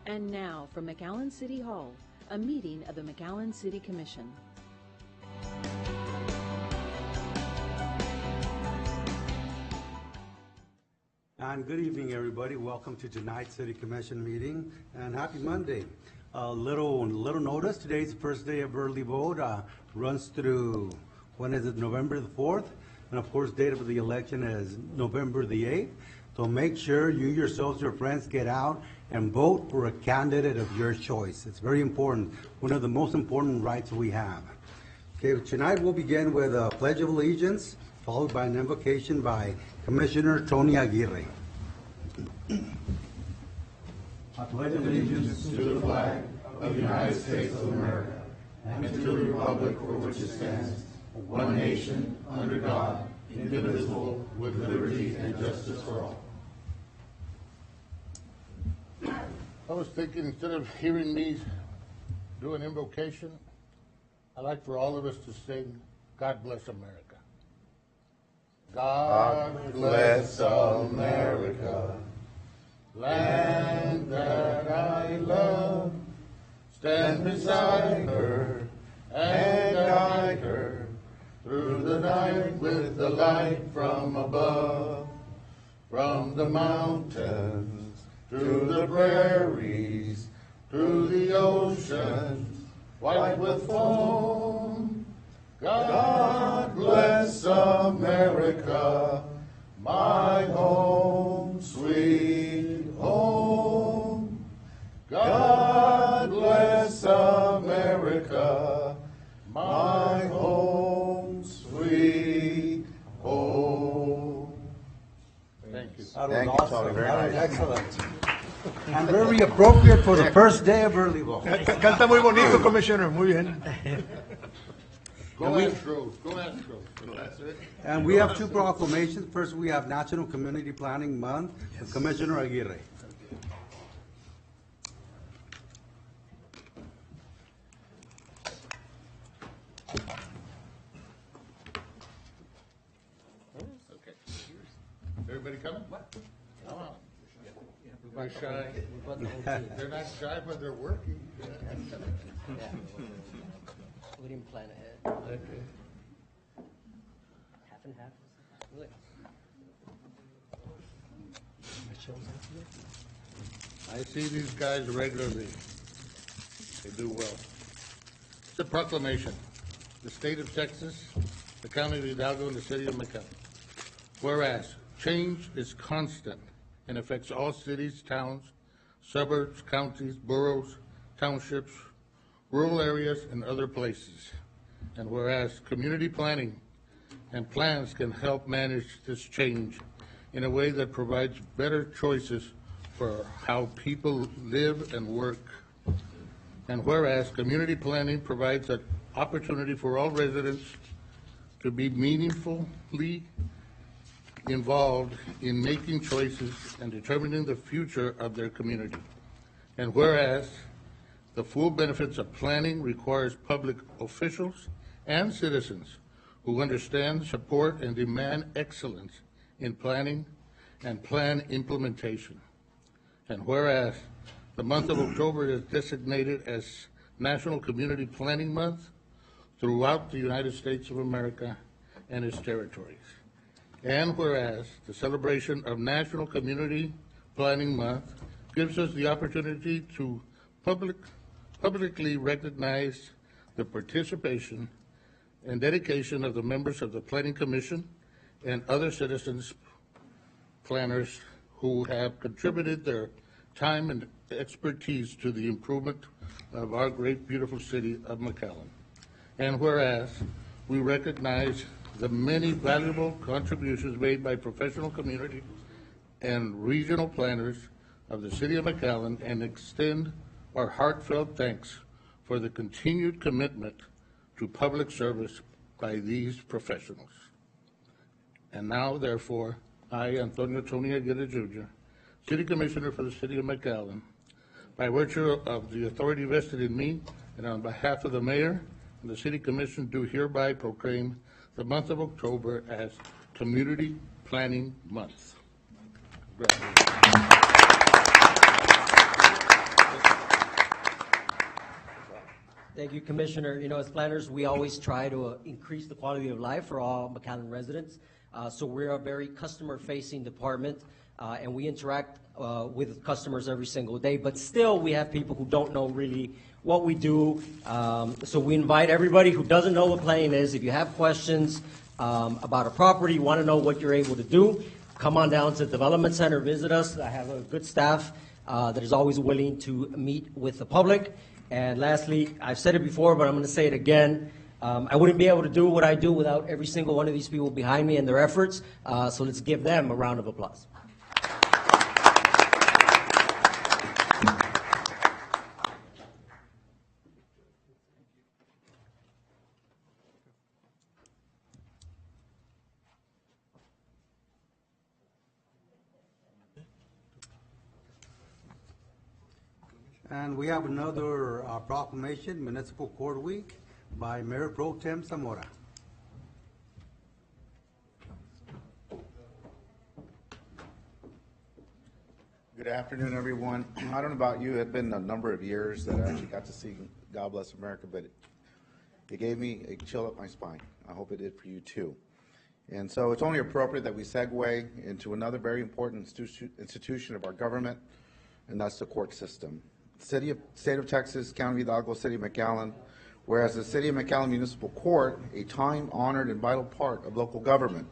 And now from McAllen City Hall, a meeting of the McAllen City Commission. And good evening, everybody. Welcome to tonight's City Commission meeting, and happy Monday. Little notice, today's the first day of early vote, runs through, when is it, November the 4th? And of course, date of the election is November the 8th. So make sure you yourselves, your friends, get out and vote for a candidate of your choice. It's very important, one of the most important rights we have. Okay, tonight we'll begin with a Pledge of Allegiance, followed by an invocation by Commissioner Tony Aguirre. I pledge allegiance to the flag of the United States of America and to the republic for which it stands, one nation, under God, indivisible, with liberty and justice for all. I was thinking, instead of hearing me do an invocation, I'd like for all of us to sing, God Bless America. God bless America, land that I love. Stand beside her and guide her through the night with the light from above. From the mountains, through the prairies, through the oceans, white with foam. God bless America, my home, sweet home. God bless America, my home, sweet home. Thank you. That was Thank you, awesome. Tony. Very That was nice. excellent. And very appropriate for the first day of early vote. Canta muy bonito, Commissioner, muy bien. Go Astros, go Astros. And we have two proclamations. First, we have National Community Planning Month with Commissioner Aguirre. Okay. Everybody coming? Come on. Everybody shy? They're not shy, but they're working. We didn't plan ahead. Okay. Half and half. Good. I see these guys regularly. They do well. It's a proclamation. The state of Texas, the county of Hidalgo, and the city of McAllen. Whereas change is constant and affects all cities, towns, suburbs, counties, boroughs, townships, rural areas, and other places. And whereas community planning and plans can help manage this change in a way that provides better choices for how people live and work. And whereas community planning provides an opportunity for all residents to be meaningfully involved in making choices and determining the future of their community. And whereas the full benefits of planning requires public officials and citizens who understand, support, and demand excellence in planning and plan implementation. And whereas the month of October is designated as National Community Planning Month throughout the United States of America and its territories. And whereas the celebration of National Community Planning Month gives us the opportunity to publicly recognize the participation and dedication of the members of the Planning Commission and other citizens planners who have contributed their time and expertise to the improvement of our great, beautiful city of McAllen. And whereas we recognize the many valuable contributions made by professional community and regional planners of the city of McAllen and extend our heartfelt thanks for the continued commitment to public service by these professionals. And now, therefore, I, Antonio Tony Aguirre Jr., City Commissioner for the City of McAllen, by virtue of the authority vested in me and on behalf of the Mayor and the City Commission, do hereby proclaim the month of October as Community Planning Month. Congratulations. Thank you, Commissioner. You know, as planners, we always try to increase the quality of life for all McAllen residents. So we're a very customer-facing department, and we interact with customers every single day. But still, we have people who don't know really what we do. So we invite everybody who doesn't know what playing is. If you have questions about a property, you want to know what you're able to do, come on down to the Development Center, visit us. I have a good staff that is always willing to meet with the public. And lastly, I've said it before, but I'm going to say it again. I wouldn't be able to do what I do without every single one of these people behind me and their efforts. So let's give them a round of applause. And we have another proclamation, Municipal Court Week, by Mayor Pro Tem Zamora. Good afternoon, everyone. I don't know about you, it's been a number of years that I actually got to see God Bless America, but it gave me a chill up my spine. I hope it did for you too. And so it's only appropriate that we segue into another very important institution of our government, and that's the court system. State of Texas, County of Hidalgo, City of McAllen, whereas the City of McAllen Municipal Court, a time-honored and vital part of local government,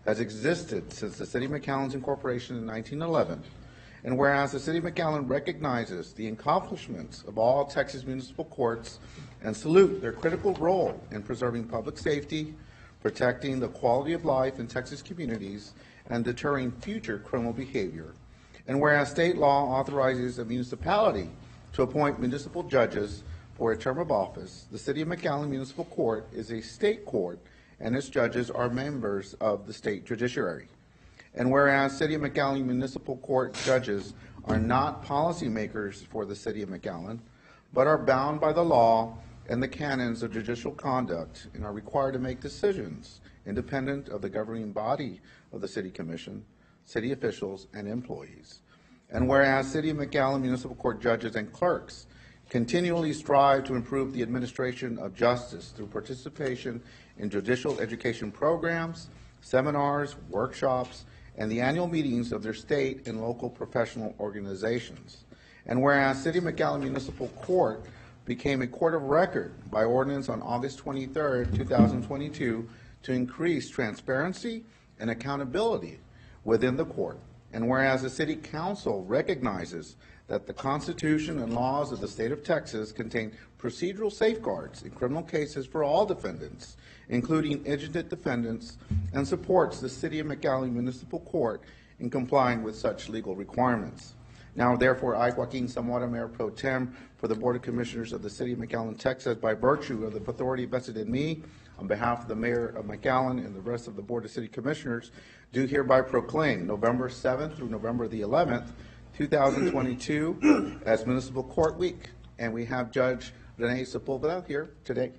has existed since the City of McAllen's incorporation in 1911, and whereas the City of McAllen recognizes the accomplishments of all Texas municipal courts and salute their critical role in preserving public safety, protecting the quality of life in Texas communities, and deterring future criminal behavior, and whereas state law authorizes a municipality to appoint municipal judges for a term of office, the City of McAllen Municipal Court is a state court, and its judges are members of the state judiciary. And whereas City of McAllen Municipal Court judges are not policymakers for the City of McAllen, but are bound by the law and the canons of judicial conduct and are required to make decisions independent of the governing body of the City Commission, city officials, and employees. And whereas City of McAllen Municipal Court judges and clerks continually strive to improve the administration of justice through participation in judicial education programs, seminars, workshops, and the annual meetings of their state and local professional organizations. And whereas City of McAllen Municipal Court became a court of record by ordinance on August 23rd, 2022 to increase transparency and accountability within the court. And whereas the City Council recognizes that the Constitution and laws of the state of Texas contain procedural safeguards in criminal cases for all defendants, including indigent defendants, and supports the City of McAllen Municipal Court in complying with such legal requirements. Now, therefore, I, Joaquin Zamora, Mayor Pro Tem for the Board of Commissioners of the City of McAllen, Texas, by virtue of the authority vested in me, on behalf of the Mayor of McAllen and the rest of the Board of City Commissioners, do hereby proclaim November 7th through November the 11th, 2022 as Municipal Court Week. And we have Judge Renee Sepulveda here today.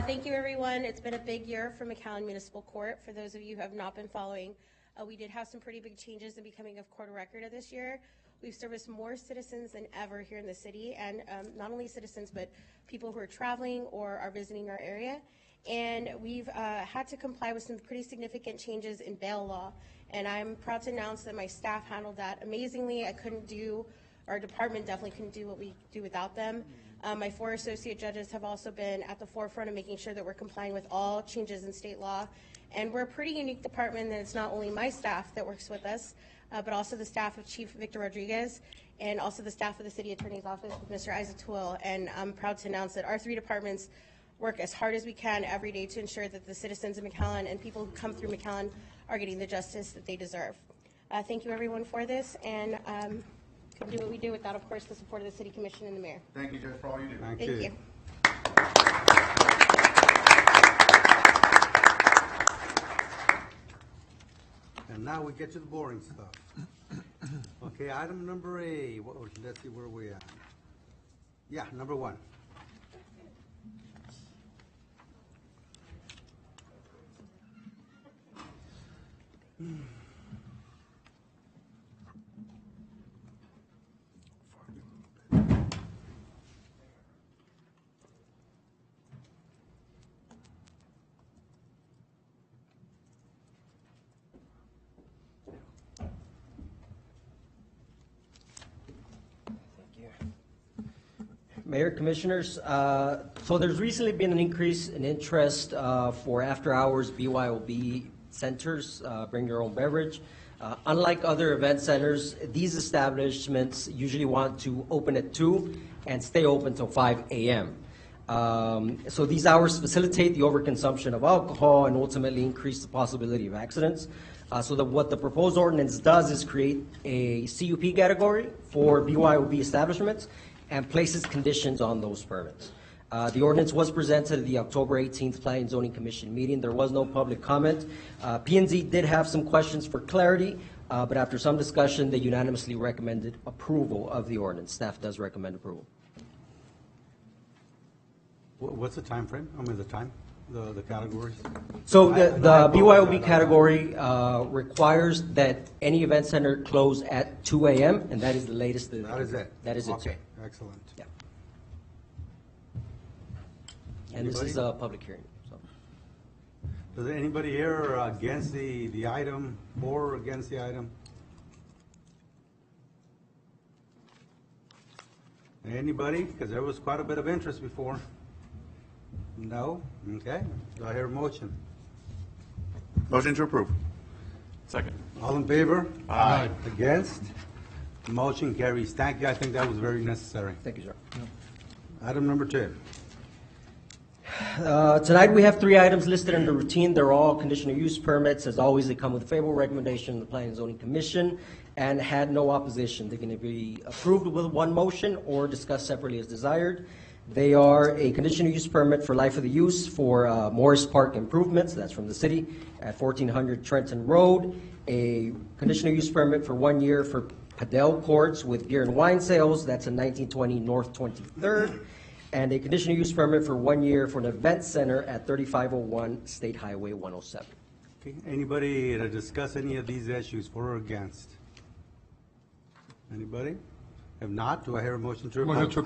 Thank you, everyone. It's been a big year for McAllen Municipal Court. For those of you who have not been following, we did have some pretty big changes in becoming a court of record of this year. We've serviced more citizens than ever here in the city, and not only citizens, but people who are traveling or are visiting our area. And we've had to comply with some pretty significant changes in bail law. And I'm proud to announce that my staff handled that amazingly. Our department definitely couldn't do what we do without them. My 4 associate judges have also been at the forefront of making sure that we're complying with all changes in state law. And we're a pretty unique department that it's not only my staff that works with us, but also the staff of Chief Victor Rodriguez and also the staff of the City Attorney's Office with Mr. Isaac Twill. And I'm proud to announce that our 3 departments work as hard as we can every day to ensure that the citizens of McAllen and people who come through McAllen are getting the justice that they deserve. Thank you, everyone, for this, and couldn't do what we do without, of course, the support of the City Commission and the Mayor. Thank you, Judge, for all you do. Thank Thank you. And now we get to the boring stuff. Okay, item number A. Let's see where we at. Yeah, number 1. Mayor, Commissioners, so there's recently been an increase in interest for after-hours BYOB centers, bring your own beverage. Unlike other event centers, these establishments usually want to open at 2 and stay open till 5 a.m. So these hours facilitate the overconsumption of alcohol and ultimately increase the possibility of accidents. What the proposed ordinance does is create a CUP category for BYOB establishments and places conditions on those permits. The ordinance was presented at the October 18th Planning and Zoning Commission meeting. There was no public comment. P&Z did have some questions for clarity, but after some discussion, they unanimously recommended approval of the ordinance. Staff does recommend approval. What's the time frame? I mean, the categories? So the BYOB category requires that any event center close at 2 a.m., and that is the latest. That is it? That is it, sir. Okay, excellent. Yeah. And this is a public hearing, so. Does anybody here against the item, or against the item? Anybody? Because there was quite a bit of interest before. No? Okay. Do I hear a motion? Motion to approve. Second. All in favor? Aye. Against? Motion carries. Thank you. I think that was very necessary. Thank you, sir. Item number 2. Tonight, we have 3 items listed under routine. They're all conditional use permits. As always, they come with a favorable recommendation of the Planning and Zoning Commission and had no opposition. They're going to be approved with one motion or discussed separately as desired. They are a conditional use permit for life of the use for Morris Park improvements, that's from the city, at 1400 Trenton Road. A conditional use permit for 1 year for Padel Courts with beer and wine sales, that's in 1920 North 23rd. And a conditional use permit for 1 year for an event center at 3501 State Highway 107. Okay. Anybody to discuss any of these issues, for or against? Anybody? If not, do I hear a motion to approve?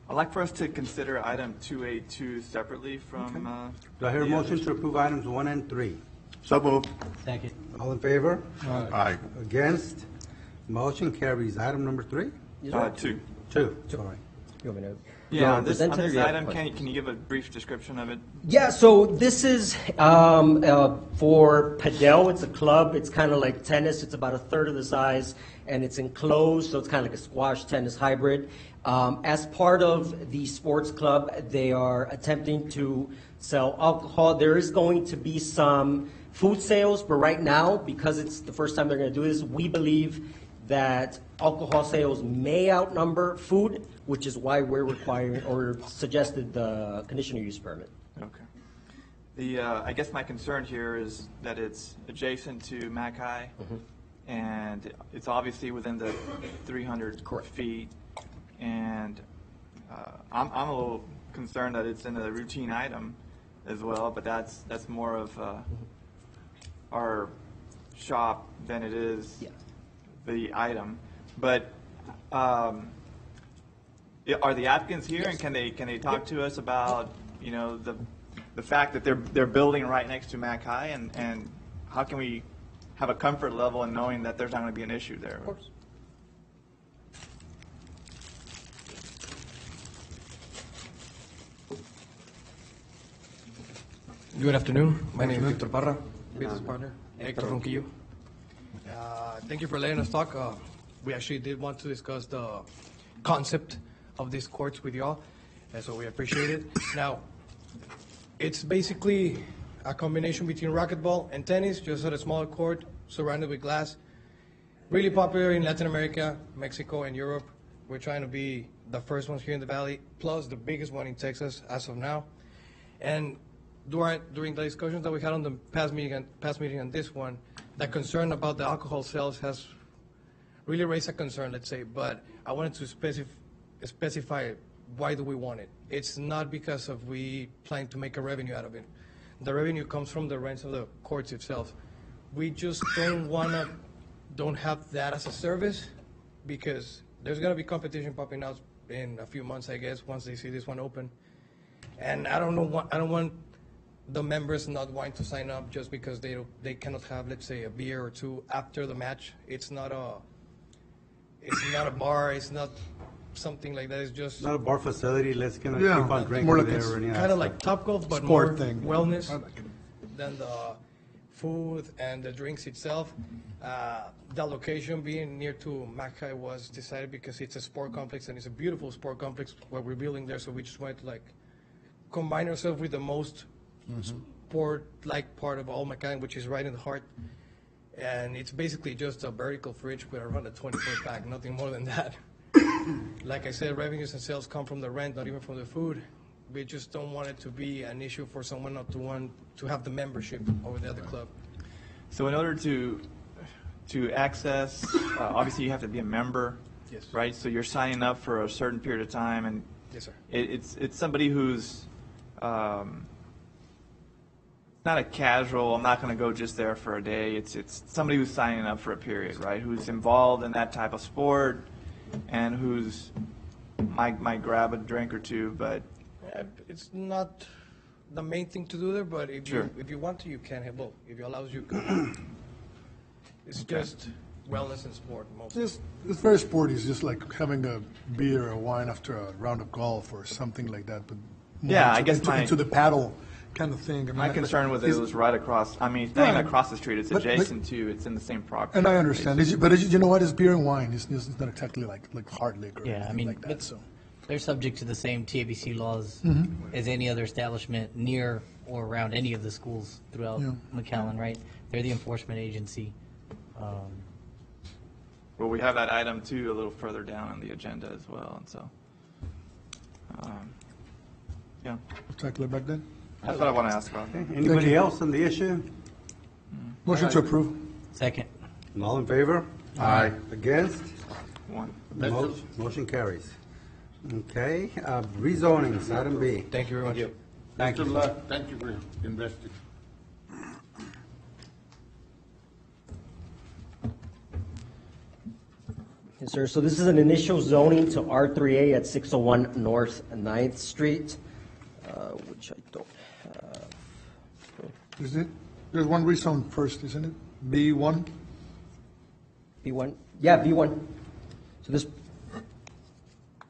I'd like for us to consider item 2A2 separately from. Do I hear a motion to approve items 1 and 3? So moved. Thank you. All in favor? Aye. Against? Motion carries. Item number 3? 2. 2, sorry. You want me to? Yeah, on this present it or you have a item, question? can you give a brief description of it? Yeah, so this is for Padel. It's a club. It's kind of like tennis. It's about a third of the size, and it's enclosed, so it's kind of like a squash tennis hybrid. As part of the sports club, they are attempting to sell alcohol. There is going to be some food sales, but right now, because it's the first time they're going to do this, we believe that alcohol sales may outnumber food, which is why we're requiring or suggested the conditional use permit. Okay. I guess my concern here is that it's adjacent to McAllen, and it's obviously within the 300 Correct. feet. And I'm a little concerned that it's in a routine item as well, but that's more of our shop than it is Yeah. the item. But are the applicants here, and can they talk to us about the fact that they're building right next to McAllen, and how can we have a comfort level in knowing that there's not going to be an issue there? Of course. Good afternoon. My name is Victor Parra, business partner, Hector Ronquillo. Thank you for letting us talk. We actually did want to discuss the concept of these courts with y'all, and so we appreciate it. Now, it's basically a combination between racquetball and tennis, just at a smaller court surrounded with glass. Really popular in Latin America, Mexico, and Europe. We're trying to be the first ones here in the Valley, plus the biggest one in Texas as of now. And during the discussions that we had on the past meeting and this one, that concern about the alcohol sales has really raised a concern, let's say. But I wanted to specify why do we want it. It's not because of we plan to make a revenue out of it. The revenue comes from the rents of the courts itself. We just don't have that as a service, because there's going to be competition popping out in a few months, I guess, once they see this one open. And I don't want the members not wanting to sign up just because they cannot have, let's say, a beer or two after the match. It's not a bar. It's not something like that. It's just Not a bar facility, let's kind of Yeah, keep on drinking more like there. a or any of that kind of stuff. like Topgolf, but Sport more thing. wellness I like it. than the food and the drinks itself. The location being near to McAllen was decided because it's a sport complex and it's a beautiful sport complex what we're building there. So we just wanted to like combine ourselves with the most sport-like part of all McAllen, which is right in the heart. And it's basically just a vertical fridge with around a 24 pack, nothing more than that. Like I said, revenues and sales come from the rent, not even from the food. We just don't want it to be an issue for someone not to want to have the membership over the other club. So in order to access, obviously you have to be a member. Yes. Right? So you're signing up for a certain period of time, and Yes, sir. it's somebody who's not a casual, I'm not going to go just there for a day. It's somebody who's signing up for a period, right? Who's involved in that type of sport and who's might grab a drink or two, but It's not the main thing to do there, but if Sure. if you want to, you can have both. If you allows you, can. It's just wellness and sport mostly. It's very sporty. It's just like having a beer or wine after a round of golf or something like that. But more Yeah, I into- guess into, my- into the paddle kind of thing. I mean, my concern with it is- was right across, I mean, it's not even Right. across the street, it's But- adjacent to, it's in the same property. And I understand, you know what? It's beer and wine. It's not exactly like hard liquor or Yeah, I anything mean, like that. it's- So They're subject to the same TABC laws Mm-hmm. as any other establishment near or around any of the schools throughout Yeah. McAllen, right? They're the enforcement agency. Well, we have that item too, a little further down on the agenda as well, and so, yeah, we'll tackle it back then. that's what I want to ask about. Anybody else on the issue? Motion to approve. Second. All in favor? Aye. Against? One. Motion carries. Okay, rezonings, item B. Thank you very much. Thank Good you. luck. Thank you for investing. Yes, sir. So this is an initial zoning to R3A at 601 North 9th Street, which I don't have. Is it? There's one rezone first, isn't it? B1? B1? Yeah, B1. So this,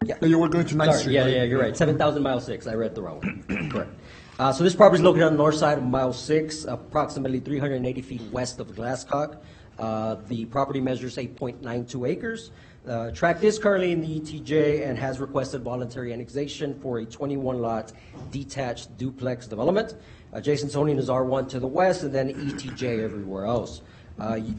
Yeah, you were going to 9th sorry, Street. yeah, right? yeah, you're right. 7,000 mile 6. I read the wrong one. Correct. So this property is located on the north side of mile 6, approximately 380 feet west of Glasscock. The property measures 8.92 acres. Tract is currently in the ETJ and has requested voluntary annexation for a 21-lot detached duplex development. Adjacent zoning is R1 to the west and then ETJ everywhere else.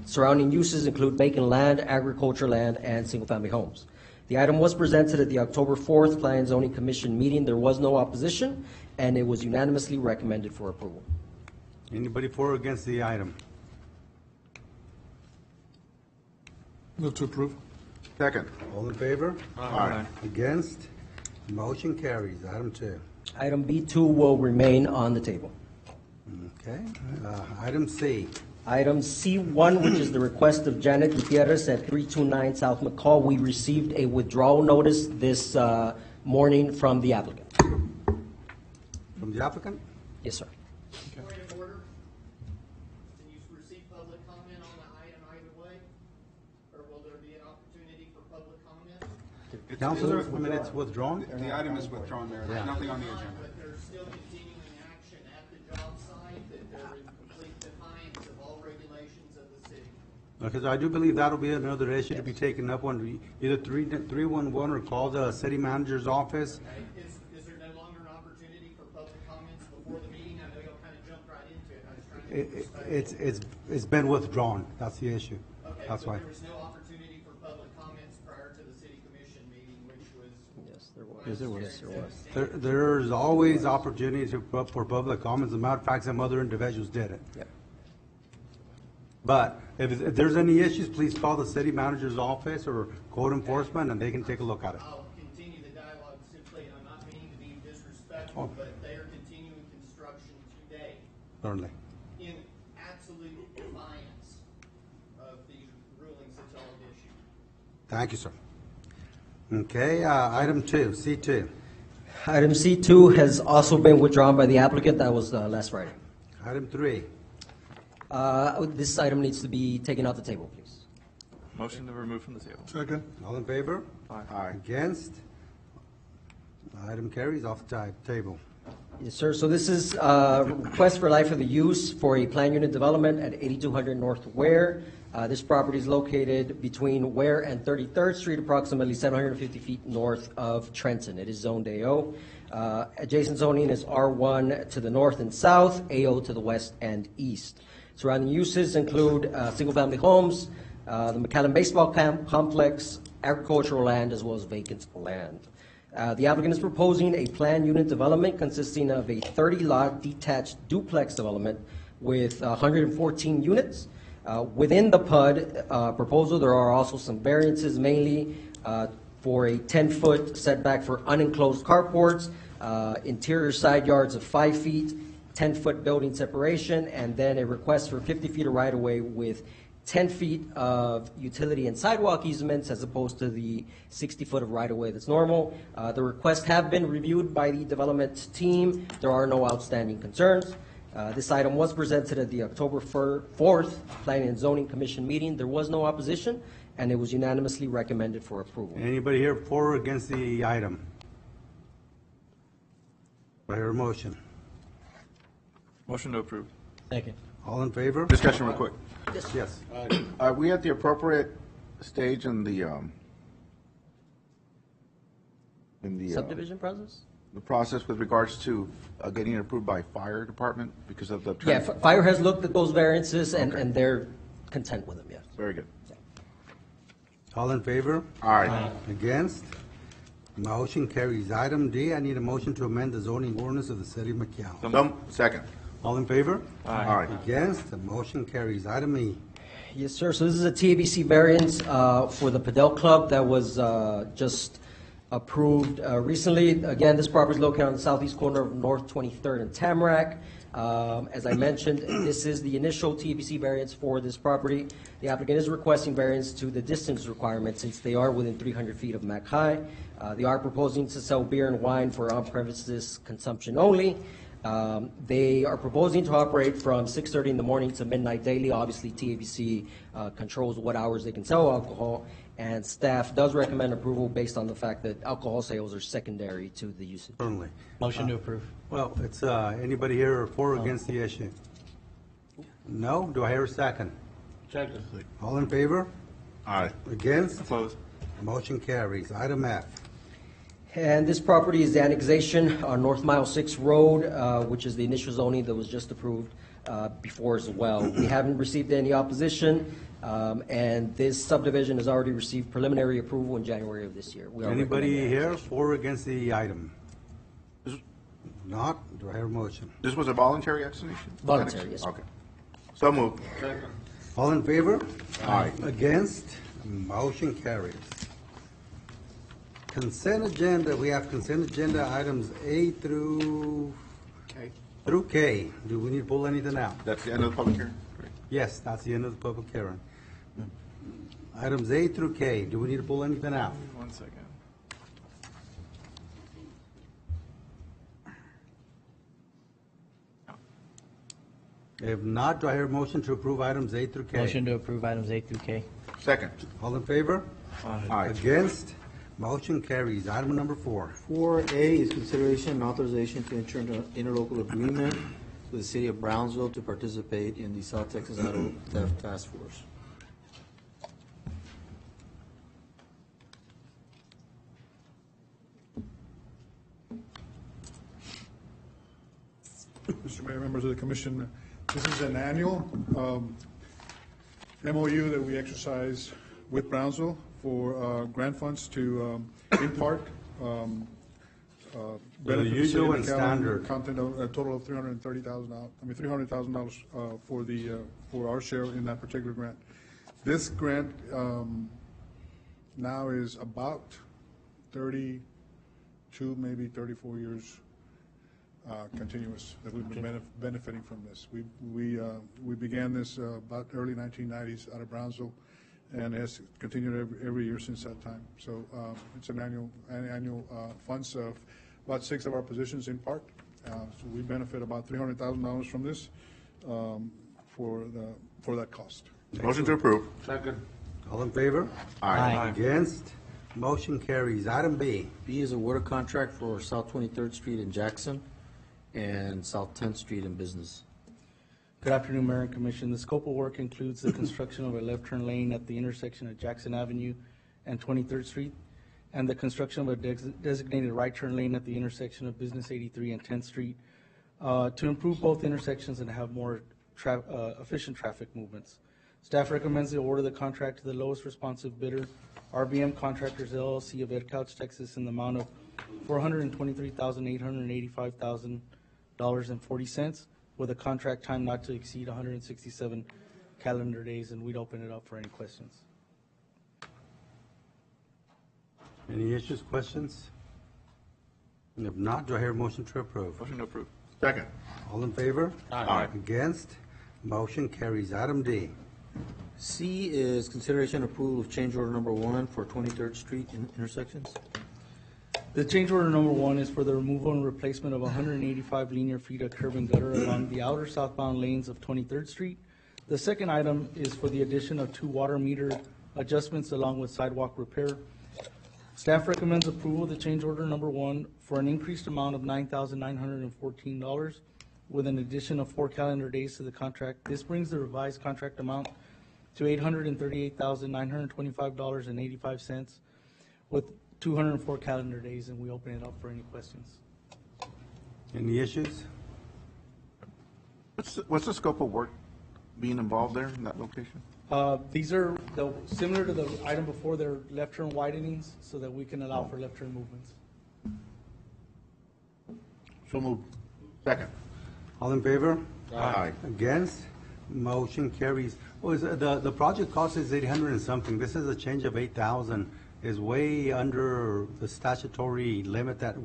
Surrounding uses include vacant land, agriculture land, and single-family homes. The item was presented at the October 4th Planning and Zoning Commission meeting. There was no opposition, and it was unanimously recommended for approval. Anybody for or against the item? Move to approve. Second. All in favor? Aye. Against? Motion carries. Item 2. Item B2 will remain on the table. Okay, item C. Item C1, which is the request of Janet Gutierrez at 329 South McCall. We received a withdrawal notice this morning from the applicant. From the applicant? Yes, sir. Point of order. Can you receive public comment on the item either way? Or will there be an opportunity for public comment? Counselor, I mean, it's withdrawn? The item is withdrawn there. There's nothing on the agenda. But there's still continuing action at the job site, that they're in complete defiance of all regulations of the city. Because I do believe that'll be another issue to be taken up on either 311 or call the city manager's office. Okay, is there no longer an opportunity for public comments before the meeting? I know y'all kind of jumped right into it. I was trying to be respectful. It's been withdrawn. That's the issue. Okay, That's but why. there was no opportunity for public comments prior to the city commission meeting, which was. Yes, there was. Yes, there was. There's always opportunities for public comments. As a matter of fact, some other individuals did it. Yep. But if there's any issues, please call the city manager's office or code enforcement, and they can take a look at it. I'll continue the dialogue simply, and I'm not meaning to be disrespectful, but they are continuing construction today Certainly. in absolute defiance of the rulings that y'all have issued. Thank you, sir. Okay, item 2, C2. Item C2 has also been withdrawn by the applicant. That was last Friday. Item 3. This item needs to be taken off the table, please. Motion to remove from the table. Second. All in favor? Aye. Against? Item carries off the table. Yes, sir. So this is a request for life of the use for a planned unit development at 8200 North Ware. This property is located between Ware and 33rd Street, approximately 750 feet north of Trenton. It is zoned AO. Adjacent zoning is R1 to the north and south, AO to the west and east. Surrounding uses include single-family homes, the McAllen baseball complex, agricultural land, as well as vacant land. The applicant is proposing a planned unit development consisting of a 30-lot detached duplex development with 114 units. Within the PUD proposal, there are also some variances, mainly for a 10-foot setback for unenclosed carports, interior side yards of 5 feet, 10-foot building separation, and then a request for 50 feet of right-of-way with 10 feet of utility and sidewalk easements as opposed to the 60 foot of right-of-way that's normal. The requests have been reviewed by the development team. There are no outstanding concerns. This item was presented at the October 4th Planning and Zoning Commission meeting. There was no opposition, and it was unanimously recommended for approval. Anybody here for or against the item? Do I hear a motion? Motion to approve. Second. All in favor? Discussion real quick. Yes. Are we at the appropriate stage in the Subdivision process? the process with regards to getting it approved by fire department because of the? Yeah, Fire has looked at those variances, and they're content with them, yes. Very good. All in favor? Aye. Against? Motion carries. Item D, I need a motion to amend the zoning ordinance of the city of McAllen. Second. All in favor? Aye. Against? The motion carries. Item E. Yes, sir. So this is a TABC variance for the Padel Club that was just approved recently. Again, this property is located on the southeast corner of North 23rd and Tamarack. As I mentioned, this is the initial TABC variance for this property. The applicant is requesting variance to the distance requirement since they are within 300 feet of Mac High. They are proposing to sell beer and wine for on-premises consumption only. They are proposing to operate from 6:30 in the morning to midnight daily. Obviously, TABC controls what hours they can sell alcohol, and staff does recommend approval based on the fact that alcohol sales are secondary to the usage. Certainly. Motion to approve. Well, it's, anybody here for or against the issue? No? Do I hear a second? Second. All in favor? Aye. Against? Opposed. Motion carries. Item F. And this property is the annexation on North Mile 6 Road, which is the initial zoning that was just approved before as well. We haven't received any opposition, and this subdivision has already received preliminary approval in January of this year. We are Anybody recommending here annexation. for or against the item? Not? Do I hear a motion? This was a voluntary annexation? Voluntary, yes, sir. Okay. So moved. All in favor? Aye. Against? Motion carries. Consent agenda, we have consent agenda items A through K. Do we need to pull anything out? That's the end of the public hearing? Great. Yes, that's the end of the public hearing. Items A through K, do we need to pull anything out? 1 second. If not, do I hear a motion to approve items A through K? Motion to approve items A through K. Second. All in favor? Aye. Against? Motion carries. Item number 4. 4A is consideration and authorization to enter into interlocal agreement with the city of Brownsville to participate in the South Texas Auto Theft Task Force. Mr. Mayor, members of the commission, this is an annual MOU that we exercise with Brownsville for grant funds to impart benefit to usual the and county, standard. content of a total of $300,000 for our share in that particular grant. This grant now is about 32, maybe 34 years continuous that we've been benefiting from this. We began this about early 1990s out of Brownsville, and it has continued every year since that time. So it's an annual funds of about 6 of our positions in part. So we benefit about $300,000 from this for that cost. Motion to approve. Second. All in favor? Aye. Against? Motion carries. Item B. B is award a contract for South 23rd Street in Jackson and South 10th Street in Business. Good afternoon, Mayor and Commission. The scope of work includes the construction of a left turn lane at the intersection of Jackson Avenue and 23rd Street, and the construction of a designated right turn lane at the intersection of Business 83 and 10th Street to improve both intersections and have more efficient traffic movements. Staff recommends the award of the contract to the lowest responsive bidder, RBM Contractors LLC of Ed Couch, Texas, in the amount of $423,885,000.40, with a contract time not to exceed 167 calendar days, and we'd open it up for any questions. Any issues, questions? And if not, do I hear a motion to approve? Motion to approve. Second. All in favor? Aye. Against? Motion carries. Item D. C is consideration and approval of change order number 1 for 23rd Street intersections. The change order number 1 is for the removal and replacement of 185 linear feet of curb and gutter along the outer southbound lanes of 23rd Street. The second item is for the addition of 2 water meter adjustments along with sidewalk repair. Staff recommends approval of the change order number 1 for an increased amount of $9,914 with an addition of 4 calendar days to the contract. This brings the revised contract amount to $838,925.85 with 204 calendar days, and we open it up for any questions. Any issues? What's the scope of work being involved there in that location? These are similar to the item before. They're left turn widenings so that we can allow for left turn movements. So moved. Second. All in favor? Aye. Against? Motion carries. Oh, the project cost is 800 and something. This is a change of 8,000. Is way under the statutory limit that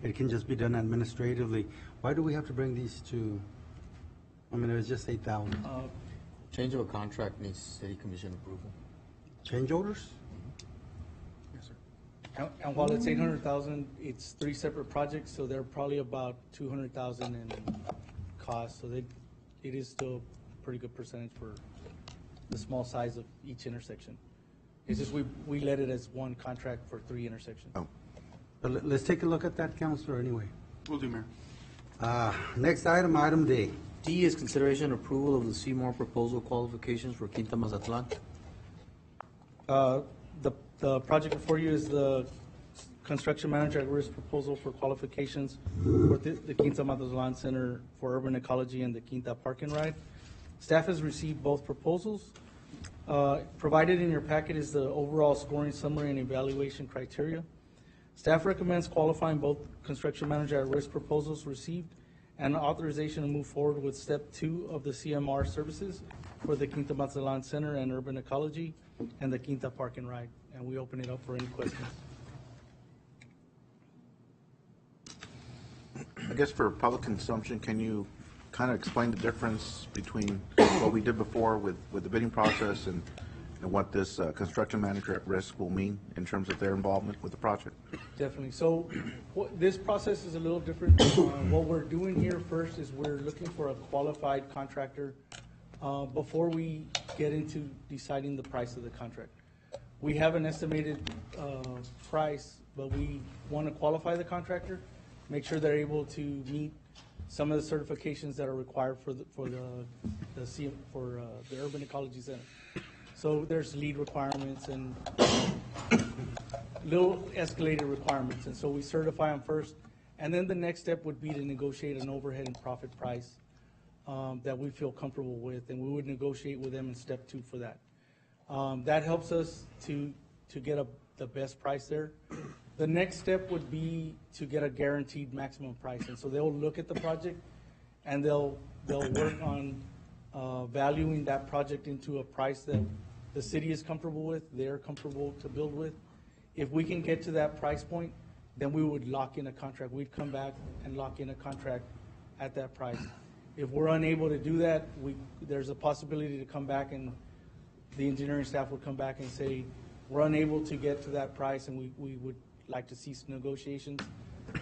it can just be done administratively. Why do we have to bring these to? I mean, it was just 8,000. Change of a contract needs city commission approval. Change orders? Yes, sir. And while it's 800,000, it's 3 separate projects, so they're probably about 200,000 in cost. So it is still a pretty good percentage for the small size of each intersection. It's just we let it as one contract for 3 intersections. Oh. But let's take a look at that, Counselor, anyway. Will do, Mayor. Next item, item D. D is consideration and approval of the Seymour proposal qualifications for Quinta Mazatlan. The project before you is the construction manager at risk proposal for qualifications for the Quinta Mazatlan Center for Urban Ecology and the Quinta Park and Ride. Staff has received both proposals. Provided in your packet is the overall scoring summary and evaluation criteria. Staff recommends qualifying both construction manager at risk proposals received and authorization to move forward with step 2 of the CMR services for the Quinta Mazatlan Center and Urban Ecology and the Quinta Park and Ride. And we open it up for any questions. I guess for public consumption, can you kind of explain the difference between what we did before with the bidding process and what this construction manager at risk will mean in terms of their involvement with the project? Definitely. So this process is a little different. What we're doing here first is we're looking for a qualified contractor before we get into deciding the price of the contract. We have an estimated price, but we want to qualify the contractor, make sure they're able to meet some of the certifications that are required for the Urban Ecology Center. So there's lead requirements and little escalated requirements, and so we certify them first. And then the next step would be to negotiate an overhead and profit price that we feel comfortable with, and we would negotiate with them in step 2 for that. That helps us to get the best price there. The next step would be to get a guaranteed maximum price, and so they'll look at the project and they'll work on valuing that project into a price that the city is comfortable with, they're comfortable to build with. If we can get to that price point, then we would lock in a contract. We'd come back and lock in a contract at that price. If we're unable to do that, there's a possibility to come back and the engineering staff would come back and say, we're unable to get to that price and we would like to cease negotiations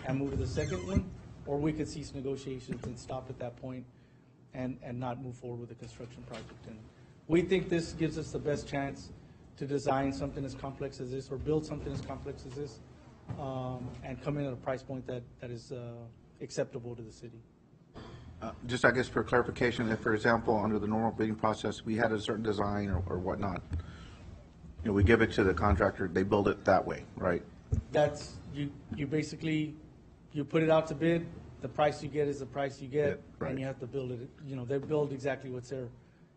and move to the second one, or we could cease negotiations and stop at that point and not move forward with the construction project. And we think this gives us the best chance to design something as complex as this or build something as complex as this, and come in at a price point that is acceptable to the city. Just, I guess, for clarification, if, for example, under the normal bidding process, we had a certain design or whatnot, we give it to the contractor, they build it that way, right? That's, you basically, you put it out to bid, the price you get is the price you get, right. and you have to build it, they build exactly what's there.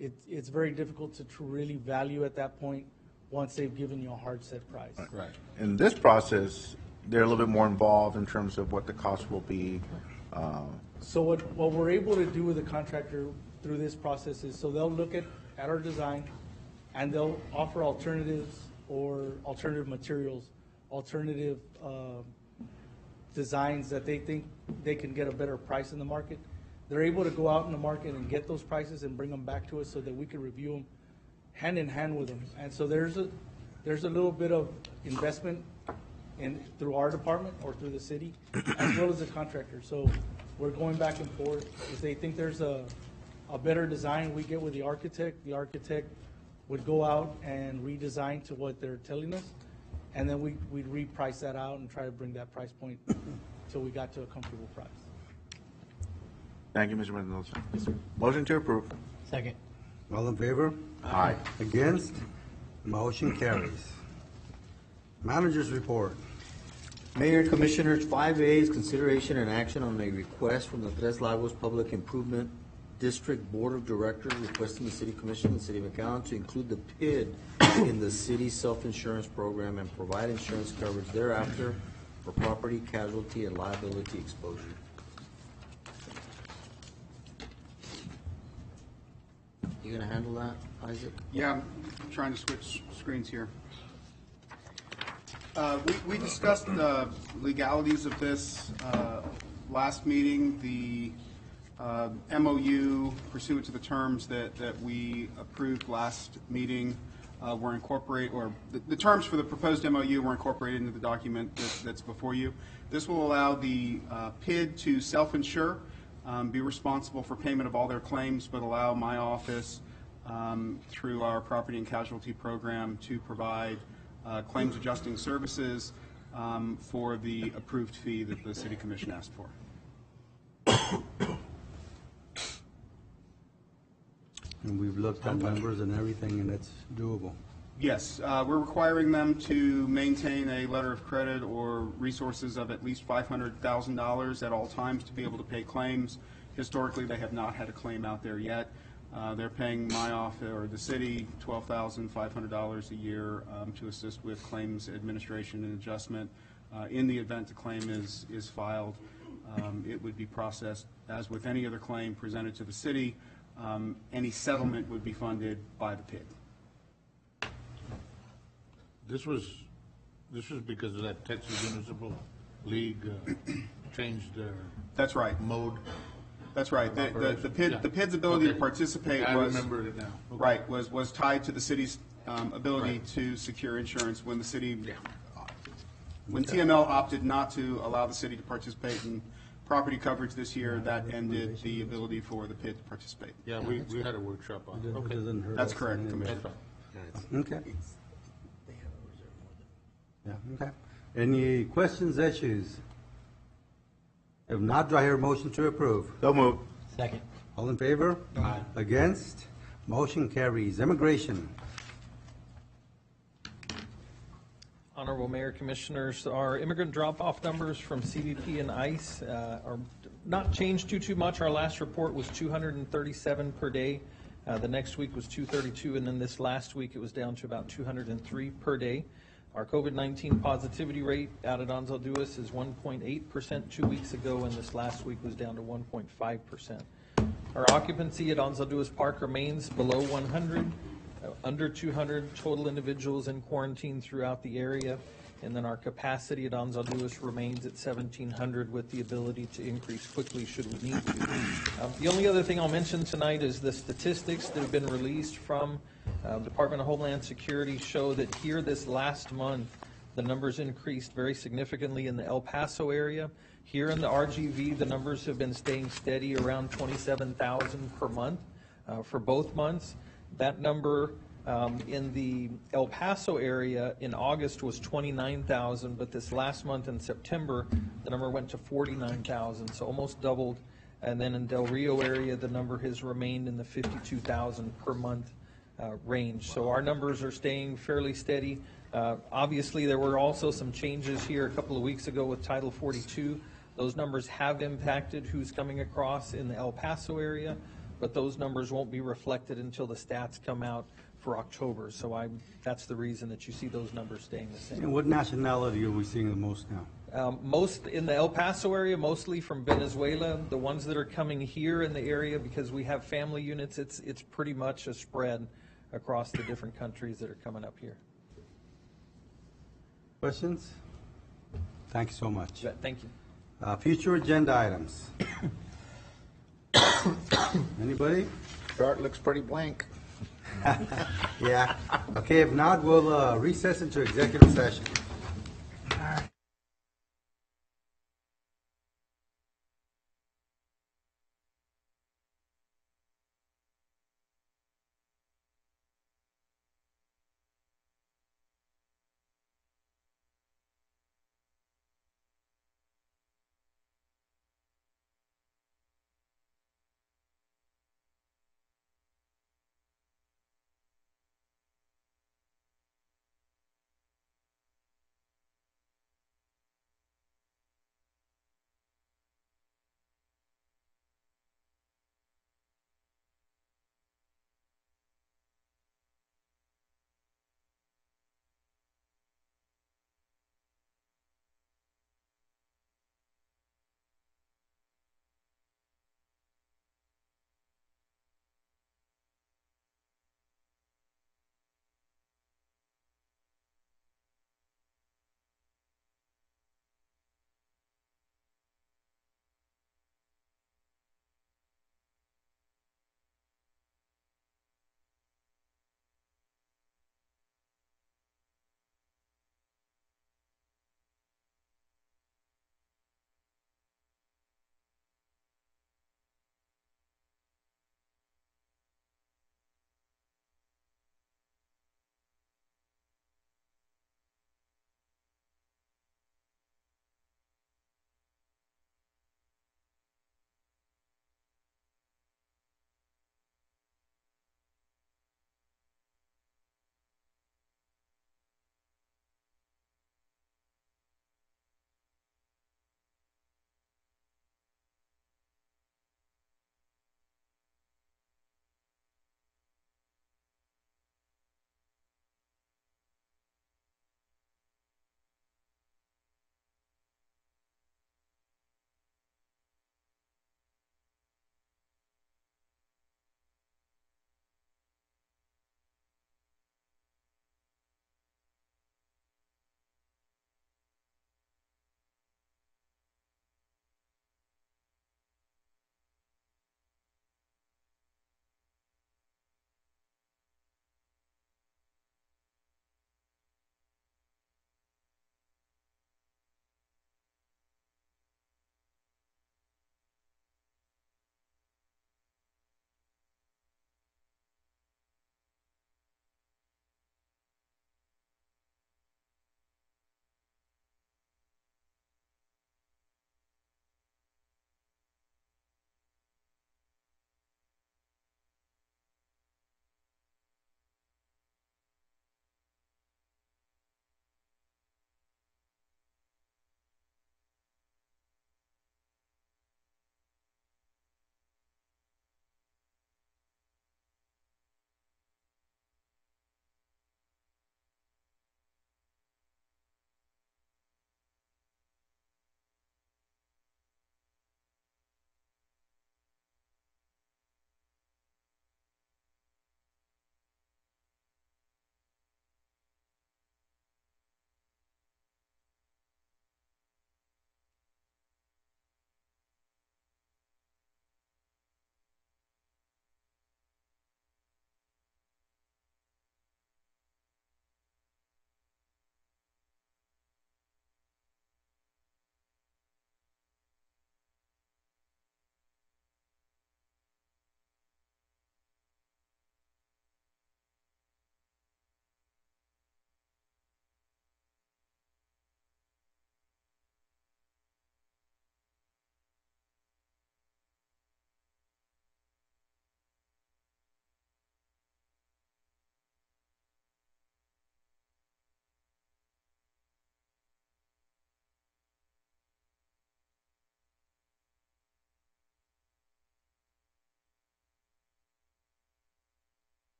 It's very difficult to really value at that point once they've given you a hard set price. Right. In this process, they're a little bit more involved in terms of what the cost will be. So what we're able to do with the contractor through this process is, so they'll look at our design, and they'll offer alternatives or alternative materials, alternative designs that they think they can get a better price in the market. They're able to go out in the market and get those prices and bring them back to us so that we can review them hand in hand with them. And so there's a little bit of investment through our department or through the city, as well as the contractor. So we're going back and forth. If they think there's a better design, we get with the architect. The architect would go out and redesign to what they're telling us, and then we'd reprice that out and try to bring that price point until we got to a comfortable price. Thank you, Mr. Mendoza. Yes, sir. Motion to approve. Second. All in favor? Aye. Against? Motion carries. Managers report. Mayor and Commissioners, 5A is consideration and action on a request from the Tres Lagos Public Improvement District Board of Directors requesting the City Commission and the City of McAllen to include the PID in the city's self-insurance program and provide insurance coverage thereafter for property, casualty, and liability exposure. You gonna handle that, Isaac? Yeah, I'm trying to switch screens here. We discussed the legalities of this last meeting. The MOU pursuant to the terms that we approved last meeting were incorporated, or the terms for the proposed MOU were incorporated into the document that's before you. This will allow the PID to self-insure, be responsible for payment of all their claims, but allow my office through our property and casualty program to provide claims adjusting services for the approved fee that the City Commission asked for. And we've looked at numbers and everything, and it's doable. Yes, we're requiring them to maintain a letter of credit or resources of at least $500,000 at all times to be able to pay claims. Historically, they have not had a claim out there yet. They're paying my office or the city $12,500 a year to assist with claims administration and adjustment. In the event a claim is filed, it would be processed as with any other claim presented to the city. Any settlement would be funded by the PID. This was because of that Texas Municipal League changed their That's right. mode. That's right. The PID's ability to participate I was remember it now. Okay. right was tied to the city's ability to secure insurance when the city when TML opted not to allow the city to participate in property coverage this year. That ended the ability for the PID to participate. Yeah, we had a workshop on it. Okay. That's correct, Commissioner. Okay. Yeah, okay. Any questions, issues? If not, do I hear a motion to approve? So move. Second. All in favor? Aye. Against? Motion carries. Immigration. Honorable Mayor, Commissioners, our immigrant drop-off numbers from CBP and ICE are not changed too much. Our last report was 237 per day. The next week was 232, and then this last week it was down to about 203 per day. Our COVID-19 positivity rate out at Anzal Duas is 1.8% 2 weeks ago, and this last week was down to 1.5%. Our occupancy at Anzal Duas Park remains below 100, under 200 total individuals in quarantine throughout the area, and then our capacity at Anzal Duas remains at 1,700 with the ability to increase quickly should we need to. The only other thing I'll mention tonight is the statistics that have been released from Department of Homeland Security show that here this last month, the numbers increased very significantly in the El Paso area. Here in the RGV, the numbers have been staying steady around 27,000 per month for both months. That number In the El Paso area, in August was 29,000, but this last month in September, the number went to 49,000, so almost doubled. And then in Del Rio area, the number has remained in the 52,000 per month range. So our numbers are staying fairly steady. Obviously, there were also some changes here a couple of weeks ago with Title 42. Those numbers have impacted who's coming across in the El Paso area, but those numbers won't be reflected until the stats come out for October. So that's the reason that you see those numbers staying the same. And what nationality are we seeing the most now? Most in the El Paso area, mostly from Venezuela. The ones that are coming here in the area, because we have family units, it's pretty much a spread across the different countries that are coming up here. Questions? Thank you so much. Thank you. Future agenda items. Anybody? Chart looks pretty blank. Yeah. Okay, if not, we'll recess into executive session.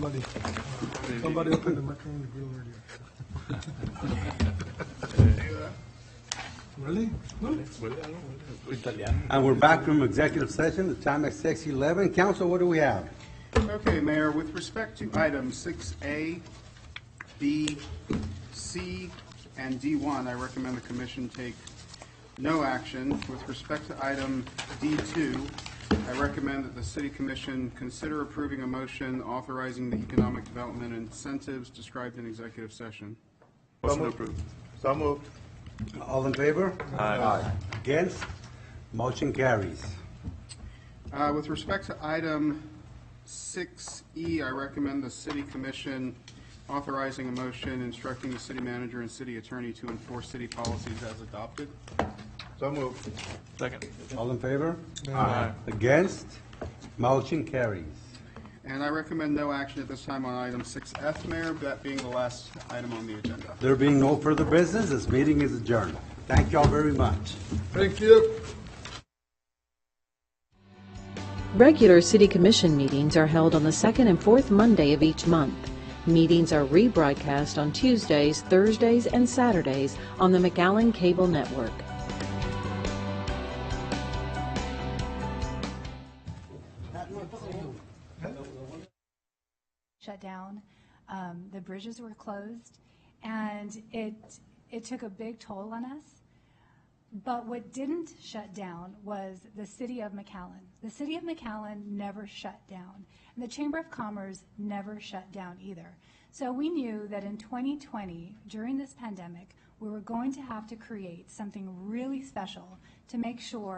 Somebody opened the macaroni and grill earlier. Really? And we're back from executive session. The time is 6:11. Council, what do we have? Okay, Mayor, with respect to items 6A, B, C, and D1, I recommend the commission take no action. With respect to item D2, I recommend that the City Commission consider approving a motion authorizing the economic development incentives described in executive session. Motion approved. So moved. All in favor? Aye. Against? Motion carries. With respect to item 6E, I recommend the City Commission authorizing a motion instructing the city manager and city attorney to enforce city policies as adopted. So moved. Second. All in favor? Aye. Against? Motion carries. And I recommend no action at this time on item 6F, Mayor, that being the last item on the agenda. There being no further business, this meeting is adjourned. Thank you all very much. Thank you. Regular City Commission meetings are held on the second and fourth Monday of each month. Meetings are rebroadcast on Tuesdays, Thursdays, and Saturdays on the McAllen Cable Network. Shut down. The bridges were closed, and it took a big toll on us. But what didn't shut down was the city of McAllen. The city of McAllen never shut down, and the Chamber of Commerce never shut down either. So we knew that in 2020, during this pandemic, we were going to have to create something really special to make sure